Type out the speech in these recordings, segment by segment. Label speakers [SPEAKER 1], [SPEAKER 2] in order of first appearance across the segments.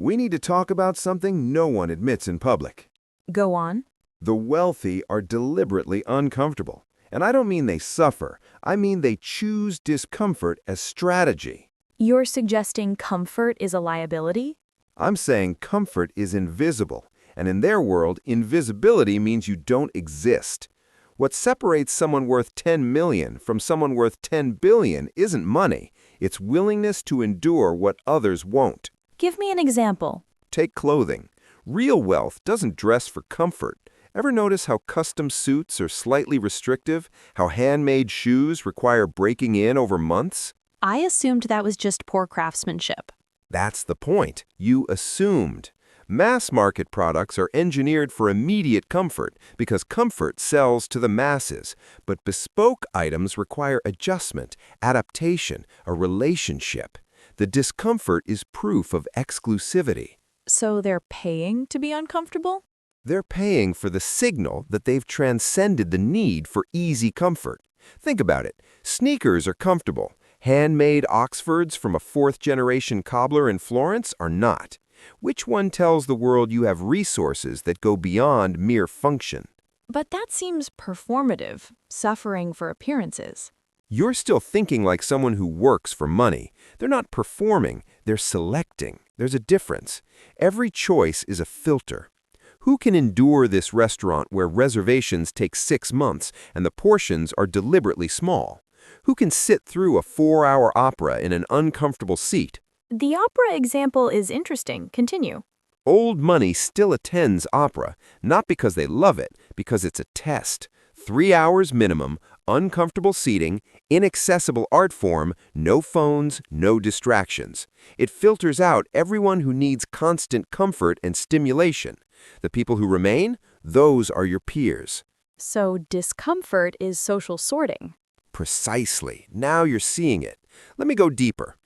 [SPEAKER 1] we need to talk about something no one admits in public.
[SPEAKER 2] Go on.
[SPEAKER 1] The wealthy are deliberately uncomfortable. And I don't mean they suffer, I mean they choose discomfort as strategy.
[SPEAKER 2] You're suggesting comfort is a liability?
[SPEAKER 1] I'm saying comfort is invisible, and in their world, invisibility means you don't exist. What separates someone worth 10 million from someone worth 10 billion isn't money, it's willingness to endure what others won't.
[SPEAKER 2] Give me an example.
[SPEAKER 1] Take clothing. Real wealth doesn't dress for comfort. Ever notice how custom suits are slightly restrictive? How handmade shoes require breaking in over months?
[SPEAKER 2] I assumed that was just poor craftsmanship.
[SPEAKER 1] That's the point. You assumed. Mass market products are engineered for immediate comfort because comfort sells to the masses. But bespoke items require adjustment, adaptation, a relationship. The discomfort is proof of exclusivity.
[SPEAKER 2] So they're paying to be uncomfortable?
[SPEAKER 1] They're paying for the signal that they've transcended the need for easy comfort. Think about it. Sneakers are comfortable. Handmade Oxfords from a fourth-generation cobbler in Florence are not. Which one tells the world you have resources that go beyond mere function?
[SPEAKER 2] But that seems performative, suffering for appearances.
[SPEAKER 1] You're still thinking like someone who works for money. They're not performing, they're selecting. There's a difference. Every choice is a filter. Who can endure this restaurant where reservations take 6 months and the portions are deliberately small? Who can sit through a 4-hour opera in an uncomfortable seat?
[SPEAKER 2] The opera example is interesting. Continue.
[SPEAKER 1] Old money still attends opera, not because they love it, because it's a test. 3 hours minimum, uncomfortable seating, inaccessible art form, no phones, no distractions. It filters out everyone who needs constant comfort and stimulation. The people who remain, those are your peers.
[SPEAKER 2] So discomfort is social sorting.
[SPEAKER 1] Precisely. Now you're seeing it. Let me go deeper.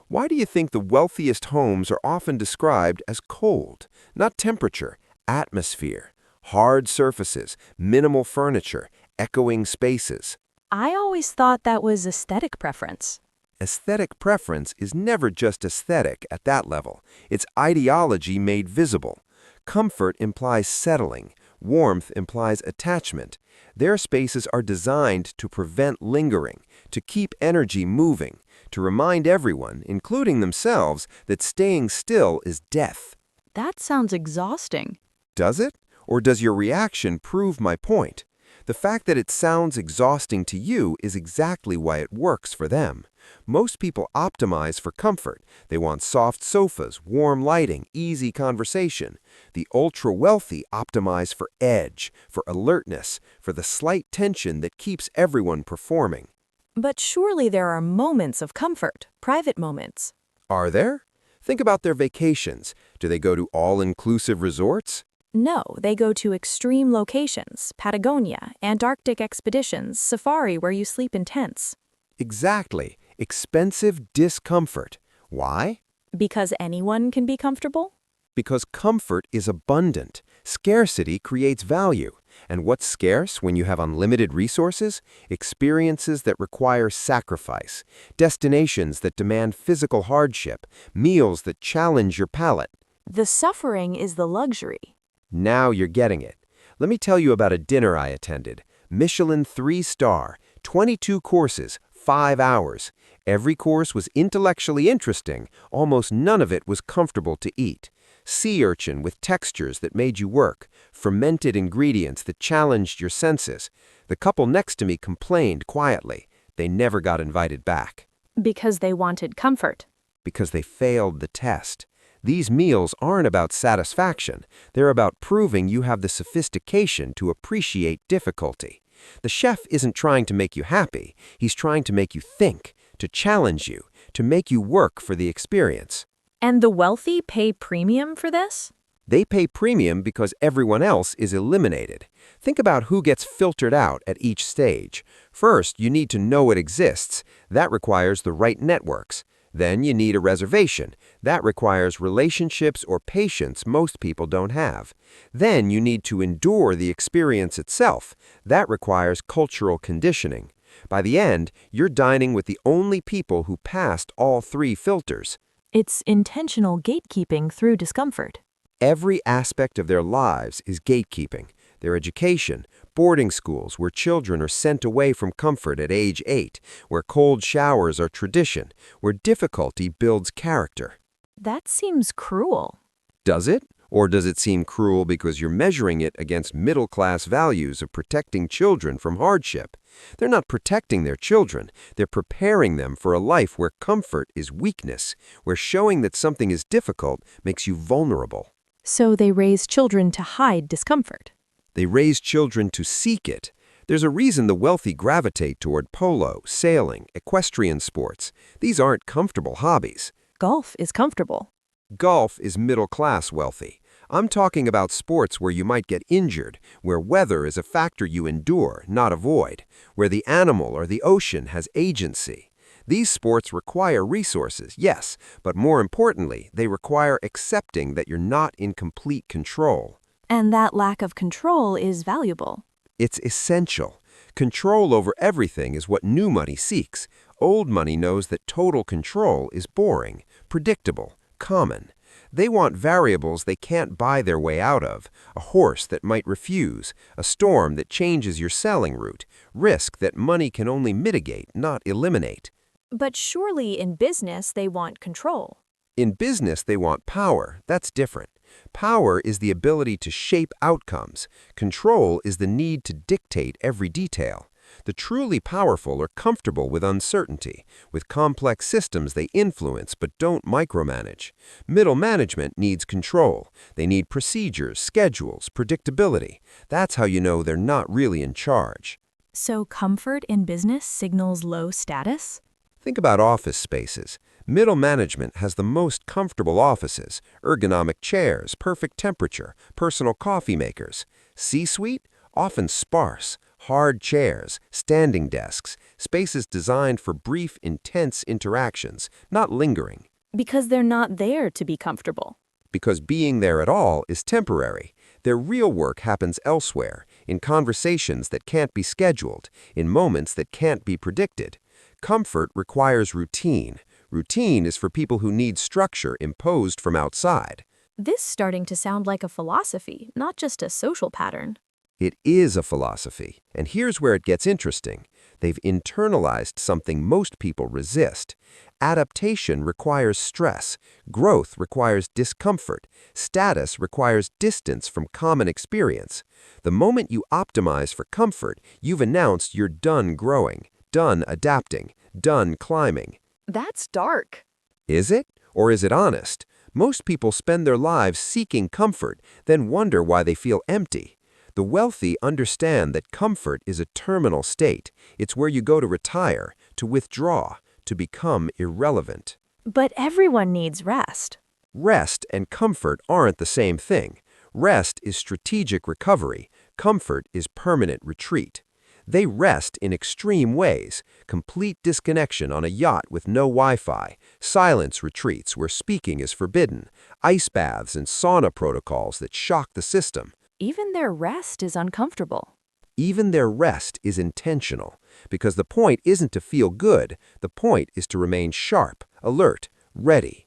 [SPEAKER 1] Why do you think the wealthiest homes are often described as cold? Not temperature, atmosphere. Hard surfaces, minimal furniture, echoing spaces.
[SPEAKER 2] I always thought that was aesthetic preference.
[SPEAKER 1] Aesthetic preference is never just aesthetic at that level. It's ideology made visible. Comfort implies settling. Warmth implies attachment. Their spaces are designed to prevent lingering, to keep energy moving, to remind everyone, including themselves, that staying still is death.
[SPEAKER 2] That sounds exhausting.
[SPEAKER 1] Does it? Or does your reaction prove my point? The fact that it sounds exhausting to you is exactly why it works for them. Most people optimize for comfort. They want soft sofas, warm lighting, easy conversation. The ultra-wealthy optimize for edge, for alertness, for the slight tension that keeps everyone performing.
[SPEAKER 2] But surely there are moments of comfort, private moments.
[SPEAKER 1] Are there? Think about their vacations. Do they go to all-inclusive resorts?
[SPEAKER 2] No, they go to extreme locations, Patagonia, Antarctic expeditions, safari where you sleep in tents.
[SPEAKER 1] Exactly. Expensive discomfort. Why?
[SPEAKER 2] Because anyone can be comfortable?
[SPEAKER 1] Because comfort is abundant. Scarcity creates value. And what's scarce when you have unlimited resources? Experiences that require sacrifice, destinations that demand physical hardship, meals that challenge your palate.
[SPEAKER 2] The suffering is the luxury.
[SPEAKER 1] Now you're getting it. Let me tell you about a dinner I attended. Michelin 3-star, 22 courses, 5 hours. Every course was intellectually interesting. Almost none of it was comfortable to eat. Sea urchin with textures that made you work. Fermented ingredients that challenged your senses. The couple next to me complained quietly. They never got invited back.
[SPEAKER 2] Because they wanted comfort.
[SPEAKER 1] Because they failed the test. These meals aren't about satisfaction. They're about proving you have the sophistication to appreciate difficulty. The chef isn't trying to make you happy. He's trying to make you think, to challenge you, to make you work for the experience.
[SPEAKER 2] And the wealthy pay premium for this?
[SPEAKER 1] They pay premium because everyone else is eliminated. Think about who gets filtered out at each stage. First, you need to know it exists. That requires the right networks. Then you need a reservation. That requires relationships or patience most people don't have. Then you need to endure the experience itself. That requires cultural conditioning. By the end, you're dining with the only people who passed all 3 filters.
[SPEAKER 2] It's intentional gatekeeping through discomfort.
[SPEAKER 1] Every aspect of their lives is gatekeeping. Their education, boarding schools where children are sent away from comfort at age 8, where cold showers are tradition, where difficulty builds character.
[SPEAKER 2] That seems cruel.
[SPEAKER 1] Does it? Or does it seem cruel because you're measuring it against middle-class values of protecting children from hardship? They're not protecting their children. They're preparing them for a life where comfort is weakness, where showing that something is difficult makes you vulnerable.
[SPEAKER 2] So they raise children to hide discomfort.
[SPEAKER 1] They raise children to seek it. There's a reason the wealthy gravitate toward polo, sailing, equestrian sports. These aren't comfortable hobbies.
[SPEAKER 2] Golf is comfortable.
[SPEAKER 1] Golf is middle-class wealthy. I'm talking about sports where you might get injured, where weather is a factor you endure, not avoid, where the animal or the ocean has agency. These sports require resources, yes, but more importantly, they require accepting that you're not in complete control.
[SPEAKER 2] And that lack of control is valuable.
[SPEAKER 1] It's essential. Control over everything is what new money seeks. Old money knows that total control is boring, predictable, common. They want variables they can't buy their way out of, a horse that might refuse, a storm that changes your selling route, risk that money can only mitigate, not eliminate.
[SPEAKER 2] But surely in business they want control.
[SPEAKER 1] In business, they want power. That's different. Power is the ability to shape outcomes. Control is the need to dictate every detail. The truly powerful are comfortable with uncertainty. With complex systems they influence but don't micromanage. Middle management needs control. They need procedures, schedules, predictability. That's how you know they're not really in charge.
[SPEAKER 2] So comfort in business signals low status?
[SPEAKER 1] Think about office spaces. Middle management has the most comfortable offices, ergonomic chairs, perfect temperature, personal coffee makers. C-suite? Often sparse, hard chairs, standing desks, spaces designed for brief, intense interactions, not lingering.
[SPEAKER 2] Because they're not there to be comfortable.
[SPEAKER 1] Because being there at all is temporary. Their real work happens elsewhere, in conversations that can't be scheduled, in moments that can't be predicted. Comfort requires routine. Routine is for people who need structure imposed from outside.
[SPEAKER 2] This is starting to sound like a philosophy, not just a social pattern.
[SPEAKER 1] It is a philosophy, and here's where it gets interesting. They've internalized something most people resist. Adaptation requires stress. Growth requires discomfort. Status requires distance from common experience. The moment you optimize for comfort, you've announced you're done growing, done adapting, done climbing.
[SPEAKER 2] That's dark.
[SPEAKER 1] Is it? Or is it honest? Most people spend their lives seeking comfort, then wonder why they feel empty. The wealthy understand that comfort is a terminal state. It's where you go to retire, to withdraw, to become irrelevant.
[SPEAKER 2] But everyone needs rest.
[SPEAKER 1] Rest and comfort aren't the same thing. Rest is strategic recovery. Comfort is permanent retreat. They rest in extreme ways, complete disconnection on a yacht with no Wi-Fi, silence retreats where speaking is forbidden, ice baths and sauna protocols that shock the system.
[SPEAKER 2] Even their rest is uncomfortable.
[SPEAKER 1] Even their rest is intentional, because the point isn't to feel good, the point is to remain sharp, alert, ready.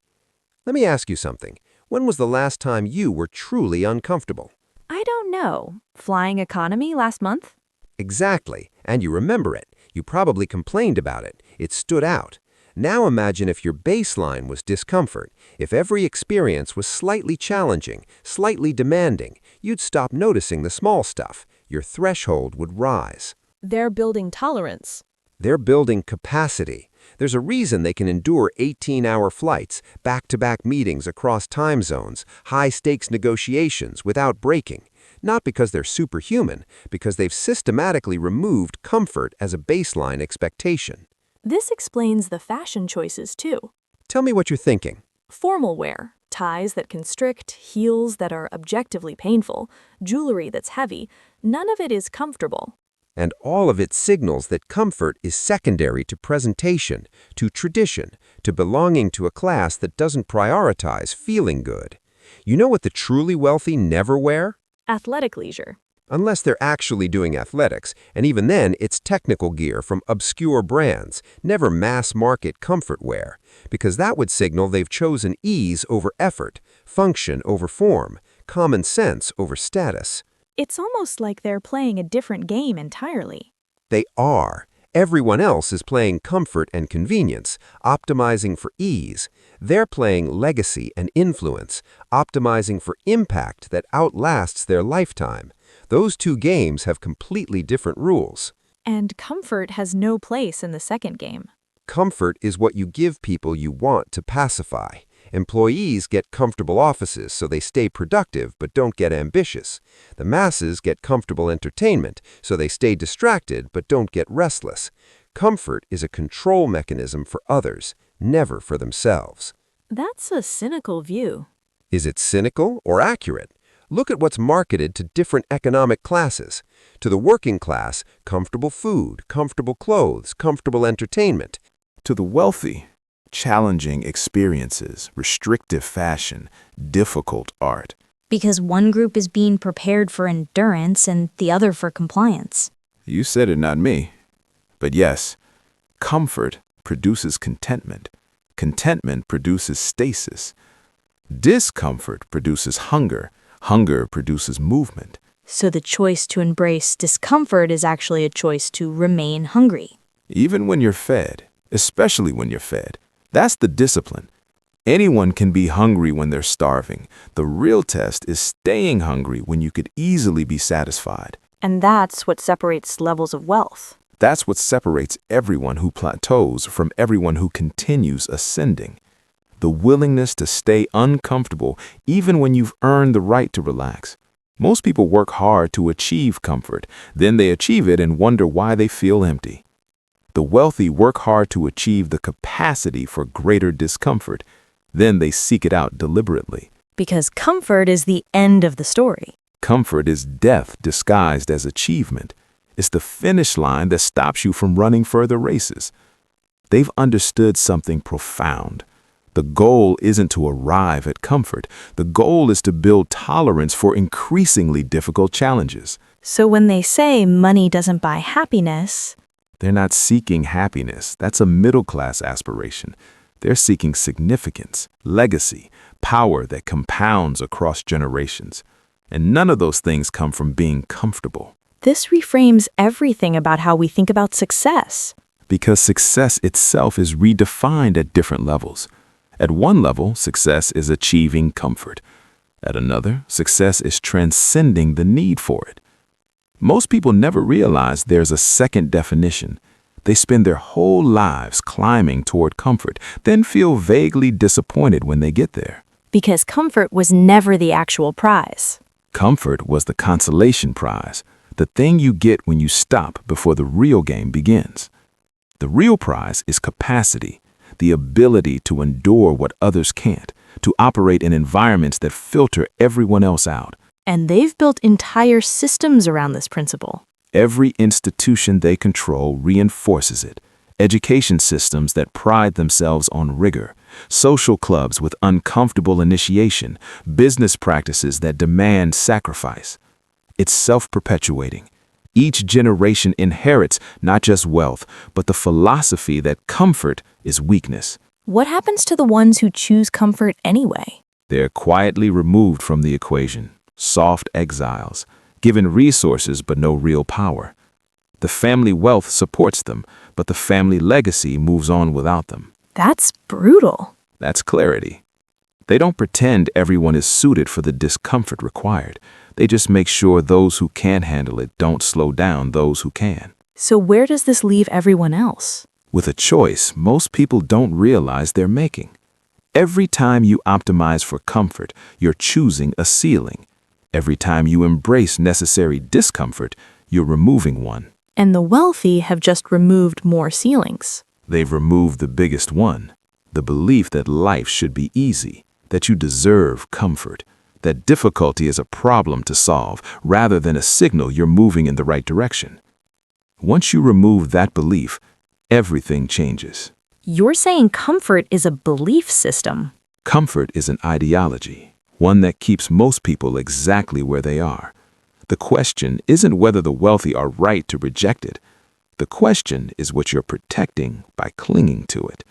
[SPEAKER 1] Let me ask you something. When was the last time you were truly uncomfortable?
[SPEAKER 2] I don't know. Flying economy last month?
[SPEAKER 1] Exactly, and you remember it. You probably complained about it. It stood out. Now imagine if your baseline was discomfort. If every experience was slightly challenging, slightly demanding, you'd stop noticing the small stuff. Your threshold would rise.
[SPEAKER 2] They're building tolerance.
[SPEAKER 1] They're building capacity. There's a reason they can endure 18-hour flights, back-to-back meetings across time zones, high-stakes negotiations without breaking. Not because they're superhuman, because they've systematically removed comfort as a baseline expectation.
[SPEAKER 2] This explains the fashion choices too.
[SPEAKER 1] Tell me what you're thinking.
[SPEAKER 2] Formal wear, ties that constrict, heels that are objectively painful, jewelry that's heavy, none of it is comfortable.
[SPEAKER 1] And all of it signals that comfort is secondary to presentation, to tradition, to belonging to a class that doesn't prioritize feeling good. You know what the truly wealthy never wear?
[SPEAKER 2] Athletic leisure.
[SPEAKER 1] Unless they're actually doing athletics, and even then it's technical gear from obscure brands, never mass-market comfort wear, because that would signal they've chosen ease over effort, function over form, common sense over status.
[SPEAKER 2] It's almost like they're playing a different game entirely.
[SPEAKER 1] They are. Everyone else is playing comfort and convenience, optimizing for ease. They're playing legacy and influence, optimizing for impact that outlasts their lifetime. Those two games have completely different rules.
[SPEAKER 2] And comfort has no place in the second game.
[SPEAKER 1] Comfort is what you give people you want to pacify. Employees get comfortable offices so they stay productive but don't get ambitious. The masses get comfortable entertainment so they stay distracted but don't get restless. Comfort is a control mechanism for others, never for themselves.
[SPEAKER 2] That's a cynical view.
[SPEAKER 1] Is it cynical or accurate? Look at what's marketed to different economic classes. To the working class, comfortable food, comfortable clothes, comfortable entertainment.
[SPEAKER 3] To the wealthy, challenging experiences, restrictive fashion, difficult art.
[SPEAKER 4] Because one group is being prepared for endurance and the other for compliance.
[SPEAKER 3] You said it, not me. But yes, comfort produces contentment. Contentment produces stasis. Discomfort produces hunger. Hunger produces movement.
[SPEAKER 4] So the choice to embrace discomfort is actually a choice to remain hungry.
[SPEAKER 3] Even when you're fed, especially when you're fed, that's the discipline. Anyone can be hungry when they're starving. The real test is staying hungry when you could easily be satisfied.
[SPEAKER 2] And that's what separates levels of wealth.
[SPEAKER 3] That's what separates everyone who plateaus from everyone who continues ascending. The willingness to stay uncomfortable even when you've earned the right to relax. Most people work hard to achieve comfort, then they achieve it and wonder why they feel empty. The wealthy work hard to achieve the capacity for greater discomfort, then they seek it out deliberately.
[SPEAKER 2] Because comfort is the end of the story.
[SPEAKER 3] Comfort is death disguised as achievement. It's the finish line that stops you from running further races. They've understood something profound. The goal isn't to arrive at comfort. The goal is to build tolerance for increasingly difficult challenges.
[SPEAKER 2] So when they say money doesn't buy happiness,
[SPEAKER 3] they're not seeking happiness. That's a middle-class aspiration. They're seeking significance, legacy, power that compounds across generations. And none of those things come from being comfortable.
[SPEAKER 2] this reframes everything about how we think about success.
[SPEAKER 3] Because success itself is redefined at different levels. At one level, success is achieving comfort. At another, success is transcending the need for it. Most people never realize there's a second definition. They spend their whole lives climbing toward comfort, then feel vaguely disappointed when they get there.
[SPEAKER 2] Because comfort was never the actual prize.
[SPEAKER 3] Comfort was the consolation prize, the thing you get when you stop before the real game begins. The real prize is capacity, the ability to endure what others can't, to operate in environments that filter everyone else out.
[SPEAKER 2] And they've built entire systems around this principle.
[SPEAKER 3] Every institution they control reinforces it. Education systems that pride themselves on rigor, social clubs with uncomfortable initiation, business practices that demand sacrifice. It's self-perpetuating. Each generation inherits not just wealth, but the philosophy that comfort is weakness.
[SPEAKER 2] What happens to the ones who choose comfort anyway?
[SPEAKER 3] They're quietly removed from the equation, soft exiles, given resources but no real power. The family wealth supports them, but the family legacy moves on without them.
[SPEAKER 2] That's brutal.
[SPEAKER 3] That's clarity. They don't pretend everyone is suited for the discomfort required. They just make sure those who can't handle it don't slow down those who can.
[SPEAKER 2] So where does this leave everyone else?
[SPEAKER 3] With a choice most people don't realize they're making. Every time you optimize for comfort, you're choosing a ceiling. Every time you embrace necessary discomfort, you're removing one.
[SPEAKER 2] And the wealthy have just removed more ceilings.
[SPEAKER 3] They've removed the biggest one, the belief that life should be easy, that you deserve comfort, that difficulty is a problem to solve rather than a signal you're moving in the right direction. Once you remove that belief, everything changes.
[SPEAKER 2] You're saying comfort is a belief system.
[SPEAKER 3] Comfort is an ideology, one that keeps most people exactly where they are. The question isn't whether the wealthy are right to reject it. The question is what you're protecting by clinging to it.